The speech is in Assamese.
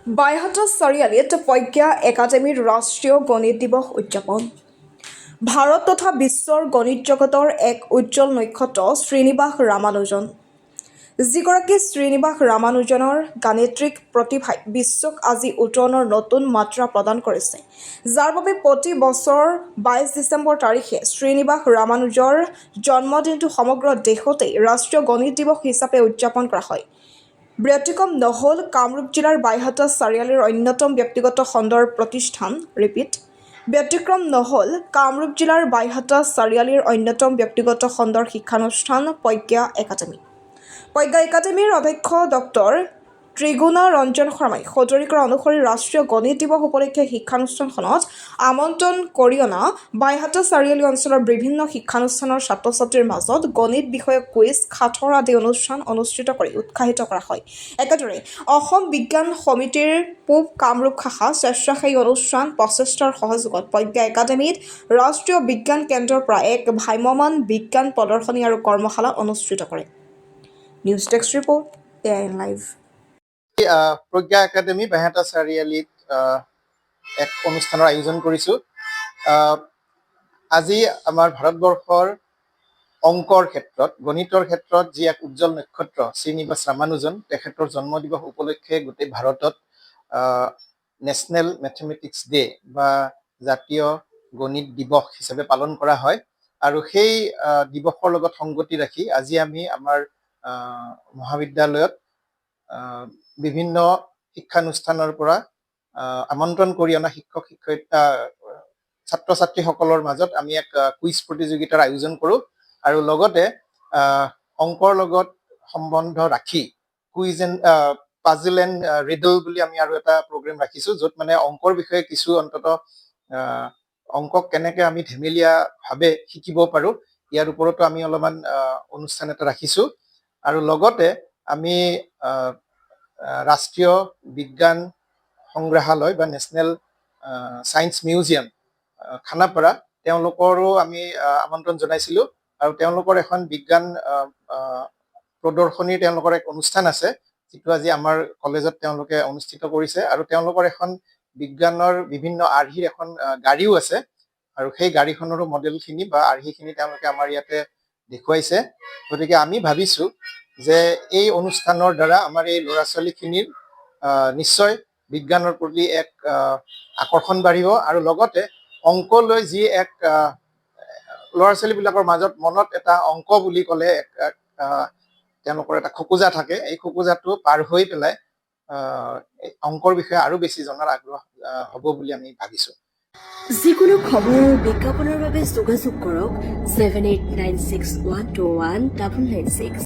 বাইহাটা চাৰিআলিত প্ৰজ্ঞা একাডেমীৰ ৰাষ্ট্ৰীয় গণিত দিৱস উদযাপন। ভাৰত তথা বিশ্বৰ গণিত জগতৰ এক উজ্জ্বল নক্ষত্ৰ শ্ৰীনিবাস ৰামানুজন। যিগৰাকী শ্ৰীনিবাস ৰামানুজনৰ গাণিতিক প্ৰতিভাই বিশ্বক আজি উত্তৰণৰ নতুন মাত্ৰা প্ৰদান কৰিছে, যাৰ বাবে প্ৰতি বছৰ 22 ডিচেম্বৰ তাৰিখে শ্ৰীনিবাস ৰামানুজৰ জন্মদিনটো সমগ্ৰ দেশতেই ৰাষ্ট্ৰীয় গণিত দিৱস হিচাপে উদযাপন কৰা হয়। ব্যতিক্ৰম নহ'ল কামৰূপ জিলাৰ বাইহাটা চাৰিআলিৰ অন্যতম ব্যক্তিগত খণ্ডৰ প্ৰতিষ্ঠান ব্যতিক্ৰম নহ'ল কামৰূপ জিলাৰ বাইহাটা চাৰিআলিৰ অন্যতম ব্যক্তিগত খণ্ডৰ শিক্ষানুষ্ঠান প্ৰজ্ঞা একাডেমী। প্ৰজ্ঞা একাডেমীৰ অধ্যক্ষ ডক্টৰ ত্ৰিগুণা ৰঞ্জন শৰ্মাই সদৰি কৰা অনুসৰি ৰাষ্ট্ৰীয় গণিত দিৱস উপলক্ষে শিক্ষানুষ্ঠানখনত আমন্ত্ৰণ কৰি অনা বাইহাটা চাৰিআলি অঞ্চলৰ বিভিন্ন শিক্ষানুষ্ঠানৰ ছাত্ৰ-ছাত্ৰীৰ মাজত গণিত বিষয়ক কুইজ, সাঁথৰ আদি অনুষ্ঠান অনুষ্ঠিত কৰি উৎসাহিত কৰা হয়। একেদৰে অসম বিজ্ঞান সমিতিৰ পূব কামৰূপ শাখা স্বেচ্ছাসেৱী অনুষ্ঠান প্ৰচেষ্টাৰ সহযোগত প্ৰজ্ঞা একাডেমীত ৰাষ্ট্ৰীয় বিজ্ঞান কেন্দ্ৰৰ পৰা এক ভ্ৰাম্যমাণ বিজ্ঞান প্ৰদৰ্শনী আৰু কৰ্মশালা অনুষ্ঠিত কৰে। News desk report, AIN live. Pragya Academy Baihata চাৰিআলিত এক অনুষ্ঠানৰ আয়োজন কৰিছোঁ। আজি আমাৰ ভাৰতবৰ্ষৰ অংকৰ ক্ষেত্ৰত, গণিতৰ ক্ষেত্ৰত যি এক উজ্জ্বল নক্ষত্ৰ শ্ৰীনিবাস ৰামানুজন, তেখেতৰ জন্মদিৱস উপলক্ষে গোটেই ভাৰতত নেশ্যনেল মেথমেটিক্স ডে বা জাতীয় গণিত দিৱস হিচাপে পালন কৰা হয়। আৰু সেই দিৱসৰ লগত সংগতি ৰাখি আজি আমি আমাৰ মহাবিদ্যালয়ত বিভিন্ন শিক্ষানুষ্ঠানৰ পৰা আমন্ত্ৰণ কৰি অনা ছাত্ৰ-ছাত্ৰীসকলৰ মাজত আমি এক কুইজ প্ৰতিযোগিতাৰ আয়োজন কৰোঁ। আৰু লগতে অংকৰ লগত সম্বন্ধ ৰাখি quiz and puzzle and Riddle বুলি আমি আৰু এটা প্ৰগ্ৰেম ৰাখিছোঁ, য'ত মানে অংকৰ বিষয়ে কিছু অন্ততঃ অংকক কেনেকৈ আমি ধেমেলীয়াভাৱে শিকিব পাৰোঁ, ইয়াৰ ওপৰতো আমি অলপমান অনুষ্ঠান এটা ৰাখিছোঁ। আৰু লগতে আমি ৰাষ্ট্ৰীয় বিজ্ঞান সংগ্ৰহালয় বা নেশ্যনেল ছায়েন্স মিউজিয়াম খানাপাৰা, তেওঁলোকৰো আমি আমন্ত্ৰণ জনাইছিলোঁ। আৰু তেওঁলোকৰ এখন বিজ্ঞান প্ৰদৰ্শনীৰ তেওঁলোকৰ এক অনুষ্ঠান আছে, যিটো আজি আমাৰ কলেজত তেওঁলোকে অনুষ্ঠিত কৰিছে। আৰু তেওঁলোকৰ এখন বিজ্ঞানৰ বিভিন্ন আৰ্হিৰ এখন গাড়ীও আছে, আৰু সেই গাড়ীখনৰো মডেলখিনি বা আৰ্হিখিনি তেওঁলোকে আমাৰ ইয়াতে দেখুৱাইছে। গতিকে আমি ভাবিছোঁ যে এই অনুষ্ঠানৰ দ্বাৰা আমাৰ এই ল'ৰা ছোৱালীখিনিৰ নিশ্চয় বিজ্ঞানৰ প্ৰতি এক আকৰ্ষণ বাঢ়িব, আৰু লগতে অংকলৈ যি এক ল'ৰা ছোৱালীবিলাকৰ মাজত মনত এটা অংক বুলি ক'লে তেওঁলোকৰ এটা খোকোজা থাকে, এই খোকোজাটো পাৰ হৈ পেলাই অংকৰ বিষয়ে আৰু বেছি জনাৰ আগ্ৰহ হ'ব বুলি আমি ভাবিছোঁ। যিকোনো খবৰ আৰু বিজ্ঞাপনৰ বাবে যোগাযোগ কৰক 7896121996।